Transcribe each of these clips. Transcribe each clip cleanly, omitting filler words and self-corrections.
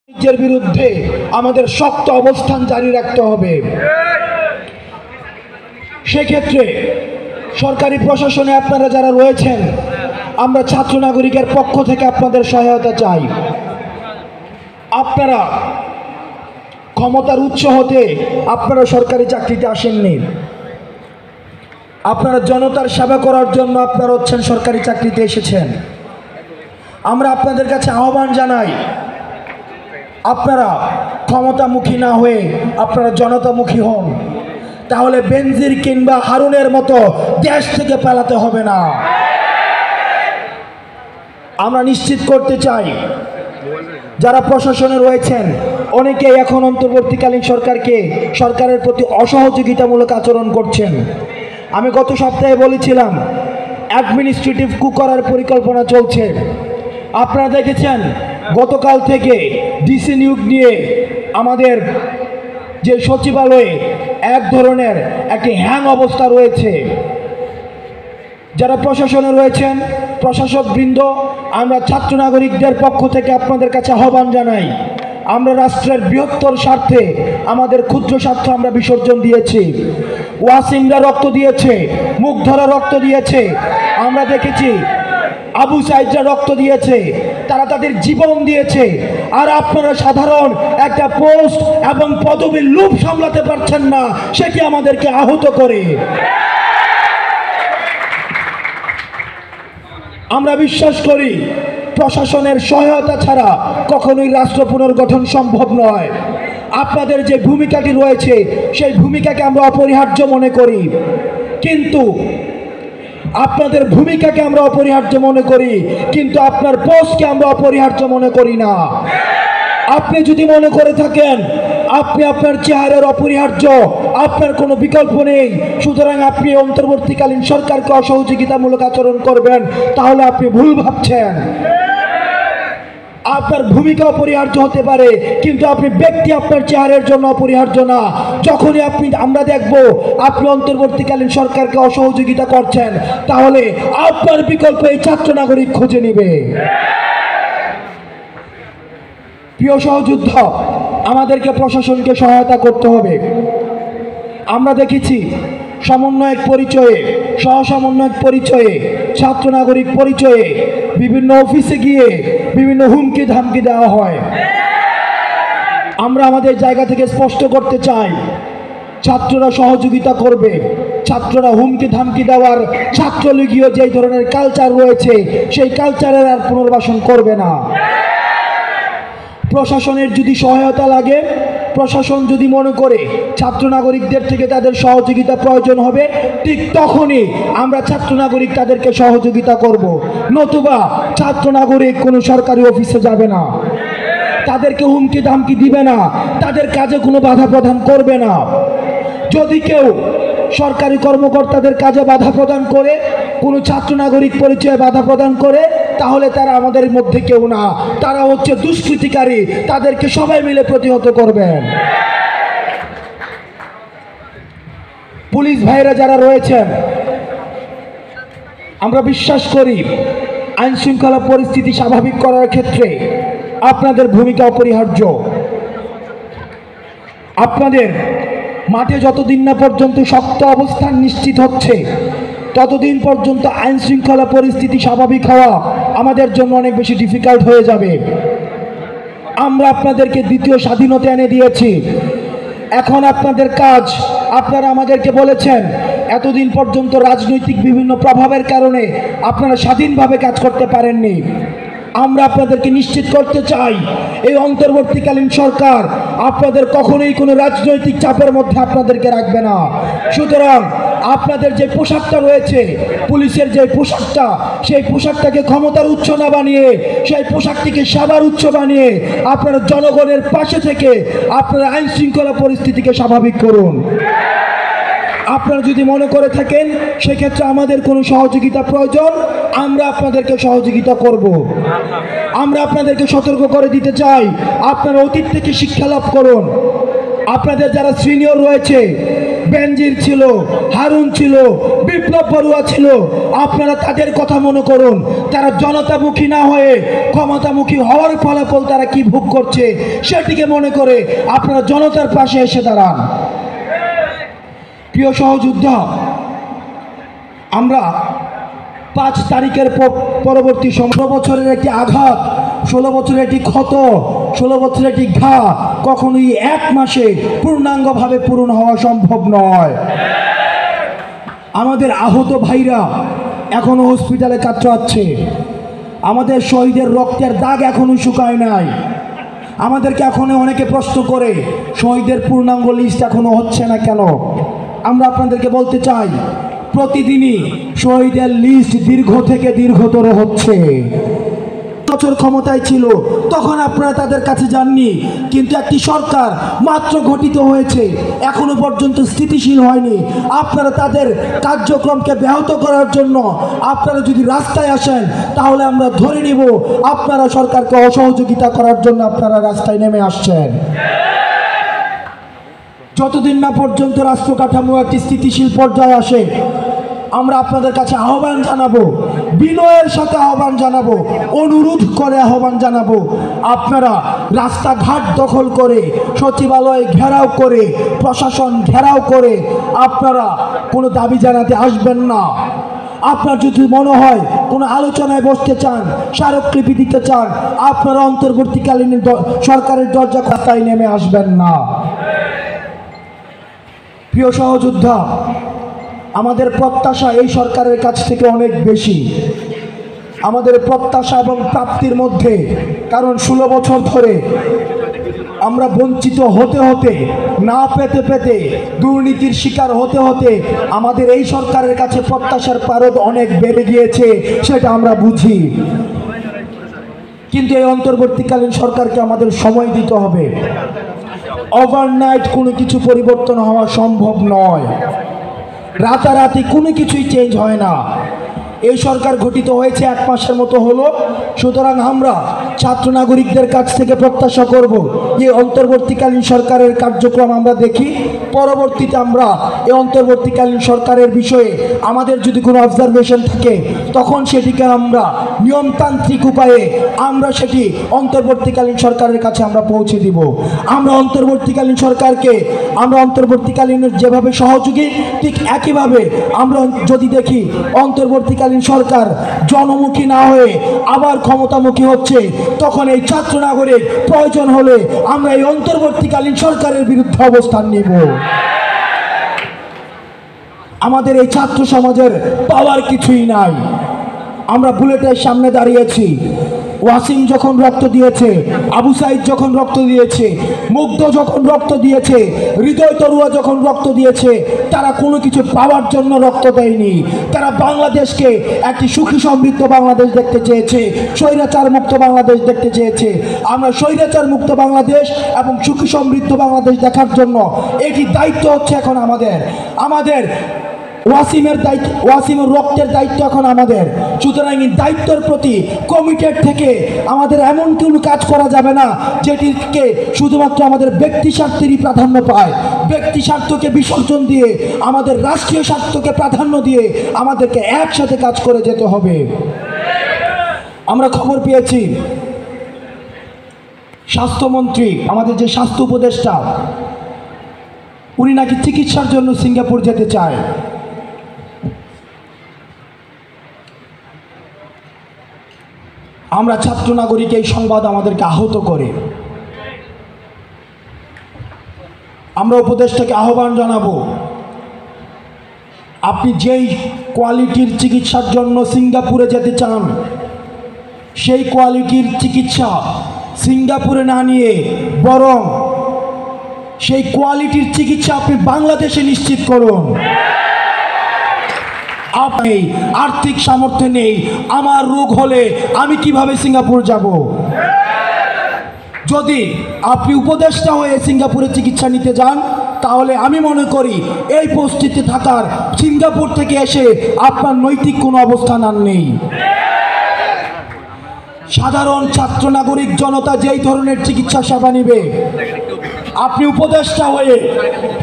বাণিজ্যের বিরুদ্ধে আমাদের শক্ত অবস্থান জারি রাখতে হবে। সেক্ষেত্রে সরকারি প্রশাসনে আপনারা যারা রয়েছেন, আমরা ছাত্র নাগরিকের পক্ষ থেকে আপনাদের সহায়তা চাই। আপনারা ক্ষমতার উৎস হতে আপনারা সরকারি চাকরিতে আসেননি, আপনারা জনতার সেবা করার জন্য আপনারা হচ্ছেন সরকারি চাকরিতে এসেছেন। আমরা আপনাদের কাছে আহ্বান জানাই, আপনারা ক্ষমতামুখী না হয়ে আপনারা জনতামুখী হন, তাহলে বেনজির কিংবা হারুনের মতো দেশ থেকে পালাতে হবে না। আমরা নিশ্চিত করতে চাই, যারা প্রশাসনে রয়েছেন অনেকেই এখন অন্তর্বর্তীকালীন সরকারের প্রতি অসহযোগিতামূলক আচরণ করছেন। আমি গত সপ্তাহে বলেছিলাম অ্যাডমিনিস্ট্রেটিভ কু করার পরিকল্পনা চলছে। আপনারা দেখেছেন গতকাল থেকে ডিসি নিয়োগ নিয়ে আমাদের যে সচিবালয়ে এক ধরনের একটি হ্যাং অবস্থা রয়েছে। যারা প্রশাসনে রয়েছেন, প্রশাসকবৃন্দ, আমরা ছাত্র নাগরিকদের পক্ষ থেকে আপনাদের কাছে আহ্বান জানাই, আমরা রাষ্ট্রের বৃহত্তর স্বার্থে আমাদের ক্ষুদ্র স্বার্থ আমরা বিসর্জন দিয়েছি। ওয়াসিমরা রক্ত দিয়েছে, মুগ্ধরা রক্ত দিয়েছে, আমরা দেখেছি আবু সাইদরা রক্ত দিয়েছে, তারা তাদের জীবন দিয়েছে। আর আপনারা সাধারণ একটা পোস্ট এবং পদবীর লোভ সামলাতে পারছেন না, সেটি আমাদেরকে আহত করে। আমরা বিশ্বাস করি প্রশাসনের সহায়তা ছাড়া কখনোই রাষ্ট্র পুনর্গঠন সম্ভব নয়। আপনাদের যে ভূমিকাটি রয়েছে সেই ভূমিকাকে আমরা অপরিহার্য মনে করি, কিন্তু আপনাদের ভূমিকাকে আমরা অপরিহার্য মনে করি, কিন্তু আপনার পোস্টকে আমরা অপরিহার্য মনে করি না। আপনি যদি মনে করে থাকেন আপনি আপনার চেহারার অপরিহার্য, আপনার কোনো বিকল্প নেই, সুতরাং আপনি অন্তর্বর্তীকালীন সরকারকে অসহযোগিতামূলক আচরণ করবেন, তাহলে আপনি ভুল ভাবছেন। আপনার ভূমিকা অপরিহার্য হতে পারে, কিন্তু আপনি ব্যক্তি আপনার চেহারার জন্য অপরিহার্য না। যখনই আমরা দেখব আপনি অন্তর্বর্তীকালীন সরকারকে অসহযোগিতা করছেন, তাহলে আপনার বিকল্প এই ছাত্র নাগরিক খুঁজে নিবে। প্রিয় সহযোদ্ধা, আমাদেরকে প্রশাসনকে সহায়তা করতে হবে। আমরা দেখেছি সমন্বয়ক পরিচয়ে, সহসমন্বয়ক পরিচয়ে, ছাত্র নাগরিক পরিচয়ে বিভিন্ন অফিসে গিয়ে বিভিন্ন হুমকি ধামকি দেওয়া হয়। আমরা আমাদের জায়গা থেকে স্পষ্ট করতে চাই, ছাত্ররা সহযোগিতা করবে, ছাত্ররা হুমকি ধামকি দেওয়ার, ছাত্রলীগীয় যে ধরনের কালচার রয়েছে সেই কালচারের আর পুনর্বাসন করবে না। প্রশাসনের যদি সহায়তা লাগে, প্রশাসন যদি মনে করে ছাত্র নাগরিকদের থেকে তাদের সহযোগিতা প্রয়োজন হবে, ঠিক তখনই আমরা ছাত্র নাগরিক তাদেরকে সহযোগিতা করব। নতুবা ছাত্র নাগরিক কোনো সরকারি অফিসে যাবে না, তাদেরকে হুমকি ধামকি দিবে না, তাদের কাজে কোনো বাধা প্রদান করবে না। যদি কেউ সরকারি কর্মকর্তাদের কাজে বাধা প্রদান করে, কোনো ছাত্র নাগরিক পরিচয়ে বাধা প্রদান করে, তাহলে তারা আমাদের মধ্যে কেউ না, তারা হচ্ছে দুষ্কৃতিকারী, তাদেরকে সবাই মিলে প্রতিহত করবেন। পুলিশ ভাইরা যারা রয়েছেন, আমরা বিশ্বাস করি আইন শৃঙ্খলা পরিস্থিতি স্বাভাবিক করার ক্ষেত্রে আপনাদের ভূমিকা অপরিহার্য। আপনাদের মাঠে যতদিন না পর্যন্ত শক্ত অবস্থান নিশ্চিত হচ্ছে, ততদিন পর্যন্ত আইন শৃঙ্খলা পরিস্থিতি স্বাভাবিক হওয়া আমাদের জন্য অনেক বেশি ডিফিকাল্ট হয়ে যাবে। আমরা আপনাদেরকে দ্বিতীয় স্বাধীনতা এনে দিয়েছি, এখন আপনাদের কাজ, আপনারা আমাদেরকে বলেছেন এতদিন পর্যন্ত রাজনৈতিক বিভিন্ন প্রভাবের কারণে আপনারা স্বাধীনভাবে কাজ করতে পারেননি। আমরা আপনাদেরকে নিশ্চিত করতে চাই, এই অন্তর্বর্তীকালীন সরকার আপনাদের কখনোই কোনো রাজনৈতিক চাপের মধ্যে আপনাদেরকে রাখবে না। সুতরাং আপনাদের যে পোশাকটা রয়েছে, পুলিশের যে পোশাকটা, সেই পোশাকটাকে ক্ষমতার উৎস না বানিয়ে, সেই পোশাকটিকে সেবার উৎস বানিয়ে আপনারা জনগণের পাশে থেকে আপনারা আইন শৃঙ্খলা পরিস্থিতিকে স্বাভাবিক করুন। আপনারা যদি মনে করে থাকেন সেক্ষেত্রে আমাদের কোনো সহযোগিতা প্রয়োজন, আমরা আপনাদেরকে সহযোগিতা করব। আমরা আপনাদেরকে সতর্ক করে দিতে চাই, আপনারা অতীত থেকে শিক্ষা লাভ করুন। আপনাদের যারা সিনিয়র রয়েছে, বেনজির ছিল, হারুন ছিল, বিপ্লব বড়ুয়া ছিল। আপনারা তাদের কথা মনে করুন। তারা জনতামুখী না হয়ে ক্ষমতামুখী হওয়ার ফলাফল তারা কি ভোগ করছে সেটিকে মনে করে আপনারা জনতার পাশে এসে দাঁড়ান। প্রিয় সহযোদ্ধা, আমরা 5 তারিখের পরবর্তী 16 বছরের একটি আঘাত, 16 বছরের একটি ক্ষত, 16 বছরের একটি ঘা কখনোই 1 মাসে পূর্ণাঙ্গভাবে পূরণ হওয়া সম্ভব নয়। আমাদের আহত ভাইরা এখনো হসপিটালে কাতরাচ্ছে, আমাদের শহীদের রক্তের দাগ এখনো শুকায় নাই। আমাদেরকে এখনো অনেকে প্রশ্ন করে শহীদের পূর্ণাঙ্গ লিস্ট এখনো হচ্ছে না কেন। আমরা আপনাদেরকে বলতে চাই, প্রতিদিনই শহীদের লিস্ট দীর্ঘ থেকে দীর্ঘতর হচ্ছে। বছর ক্ষমতায় ছিল তখন আপনারা তাদের কাছে যাননি, কিন্তু একটি সরকার মাত্র গঠিত হয়েছে, এখনো পর্যন্ত স্থিতিশীল হয়নি। আপনারা তাদের কার্যক্রমকে ব্যাহত করার জন্য আপনারা যদি রাস্তায় আসেন তাহলে আমরা ধরে নিব আপনারা সরকারকে অসহযোগিতা করার জন্য আপনারা রাস্তায় নেমে আসছেন। যতদিন না পর্যন্ত রাষ্ট্র কাঠামো একটি স্থিতিশীল পর্যায়ে আসে, আমরা আপনাদের কাছে আহ্বান জানাবো, বিনয়ের সাথে আহ্বান জানাবো, অনুরোধ করে আহ্বান জানাবো, আপনারা রাস্তাঘাট দখল করে, সচিবালয় ঘেরাও করে, প্রশাসন ঘেরাও করে আপনারা কোনো দাবি জানাতে আসবেন না। আপনার যদি মনে হয় কোনো আলোচনায় বসতে চান, স্মারকলিপি দিতে চান, আপনারা অন্তর্বর্তীকালীন সরকারের দরজা রাস্তায় নেমে আসবেন না। প্রিয় সহযোদ্ধা, আমাদের প্রত্যাশা এই সরকারের কাছ থেকে অনেক বেশি। আমাদের প্রত্যাশা এবং প্রাপ্তির মধ্যে, কারণ 16 বছর ধরে আমরা বঞ্চিত হতে হতে, না পেতে পেতে, দুর্নীতির শিকার হতে হতে আমাদের এই সরকারের কাছে প্রত্যাশার পারদ অনেক বেড়ে গিয়েছে, সেটা আমরা বুঝি। কিন্তু এই অন্তর্বর্তীকালীন সরকারকে আমাদের সময় দিতে হবে। ওভারনাইট কোনো কিছু পরিবর্তন হওয়া সম্ভব নয়, রাতারাতি কোনো কিছুই চেঞ্জ হয় না। এই সরকার গঠিত হয়েছে 1 মাসের মতো হলো, সুতরাং আমরা ছাত্র নাগরিকদের কাছ থেকে প্রত্যাশা করব যে অন্তর্বর্তীকালীন সরকারের কার্যক্রম আমরা দেখি, পরবর্তীতে আমরা এই অন্তর্বর্তীকালীন সরকারের বিষয়ে আমাদের যদি কোনো অবজারভেশন থাকে তখন সেটিকে আমরা নিয়মতান্ত্রিক উপায়ে আমরা সেটি অন্তর্বর্তীকালীন সরকারের কাছে আমরা পৌঁছে দিব। আমরা অন্তর্বর্তীকালীন সরকারকে আমরা অন্তর্বর্তীকালীনের যেভাবে সহযোগী, ঠিক একইভাবে আমরা যদি দেখি অন্তর্বর্তীকালীন সরকার জনমুখী না হয়ে আবার ক্ষমতামুখী হচ্ছে, তখন এই ছাত্র নাগরিক প্রয়োজন হলে আমরা এই অন্তর্বর্তীকালীন সরকারের বিরুদ্ধে অবস্থান নিব। আমাদের এই ছাত্র সমাজের পাওয়ার কিছুই নাই। আমরা বুলেটের সামনে দাঁড়িয়েছি, ওয়াসিম যখন রক্ত দিয়েছে, আবু সাইদ যখন রক্ত দিয়েছে, মুগ্ধ যখন রক্ত দিয়েছে, হৃদয় তরুয়া যখন রক্ত দিয়েছে, তারা কোনো কিছু পাওয়ার জন্য রক্ত দেয়নি। তারা বাংলাদেশকে একটি সুখী সমৃদ্ধ বাংলাদেশ দেখতে চেয়েছে, স্বৈরাচার মুক্ত বাংলাদেশ দেখতে চেয়েছে। আমরা স্বৈরাচার মুক্ত বাংলাদেশ এবং সুখী সমৃদ্ধ বাংলাদেশ দেখার জন্য এটি দায়িত্ব হচ্ছে এখন আমাদের ওয়াসিমের দায়িত্ব, ওয়াসিমের রক্তের দায়িত্ব এখন আমাদের। সুতরাং এই দায়িত্বের প্রতি কমিটেড থেকে আমাদের এমন কোনো কাজ করা যাবে না যেটিকে শুধুমাত্র আমাদের ব্যক্তি স্বার্থেরই প্রাধান্য পায়। ব্যক্তি স্বার্থকে বিসর্জন দিয়ে আমাদের রাষ্ট্রীয় স্বার্থকে প্রাধান্য দিয়ে আমাদেরকে একসাথে কাজ করে যেতে হবে। আমরা খবর পেয়েছি স্বাস্থ্যমন্ত্রী, আমাদের যে স্বাস্থ্য উপদেষ্টা, উনি নাকি চিকিৎসার জন্য সিঙ্গাপুর যেতে চায়। আমরা ছাত্র নাগরিক এই সংবাদ আমাদেরকে আহত করে। আমরা উপদেষ্টাকে আহ্বান জানাবো, আপনি যেই কোয়ালিটির চিকিৎসার জন্য সিঙ্গাপুরে যেতে চান, সেই কোয়ালিটির চিকিৎসা সিঙ্গাপুরে না নিয়ে বরং সেই কোয়ালিটির চিকিৎসা আপনি বাংলাদেশে নিশ্চিত করুন। আপনি আর্থিক সামর্থ্য নেই, আমার রোগ হলে আমি কিভাবে সিঙ্গাপুর যাব? যদি আপনি উপদেষ্টা হয়ে সিঙ্গাপুরে চিকিৎসা নিতে যান, তাহলে আমি মনে করি এই পরিস্থিতি থাকার সিঙ্গাপুর থেকে এসে আপনার নৈতিক কোনো অবস্থান আর নেই। সাধারণ ছাত্র নাগরিক জনতা যেই ধরনের চিকিৎসা সেবা নিবে, আপনি উপদেষ্টা হয়ে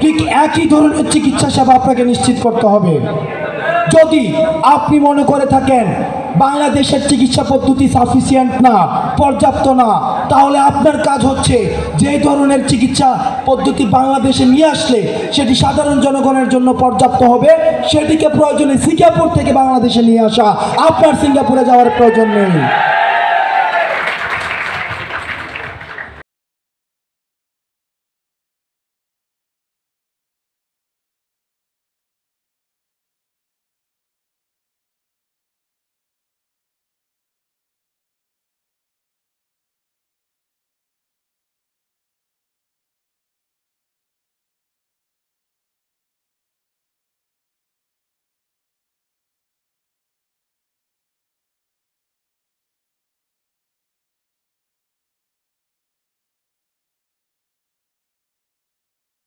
ঠিক একই ধরনের চিকিৎসা সেবা আপনাকে নিশ্চিত করতে হবে। যদি আপনি মনে করে থাকেন বাংলাদেশের চিকিৎসা পদ্ধতি সাফিসিয়েন্ট না, পর্যাপ্ত না, তাহলে আপনার কাজ হচ্ছে যে ধরনের চিকিৎসা পদ্ধতি বাংলাদেশে নিয়ে আসলে সেটি সাধারণ জনগণের জন্য পর্যাপ্ত হবে, সেটিকে প্রয়োজনে সিঙ্গাপুর থেকে বাংলাদেশে নিয়ে আসা। আপনার সিঙ্গাপুরে যাওয়ার প্রয়োজন নেই।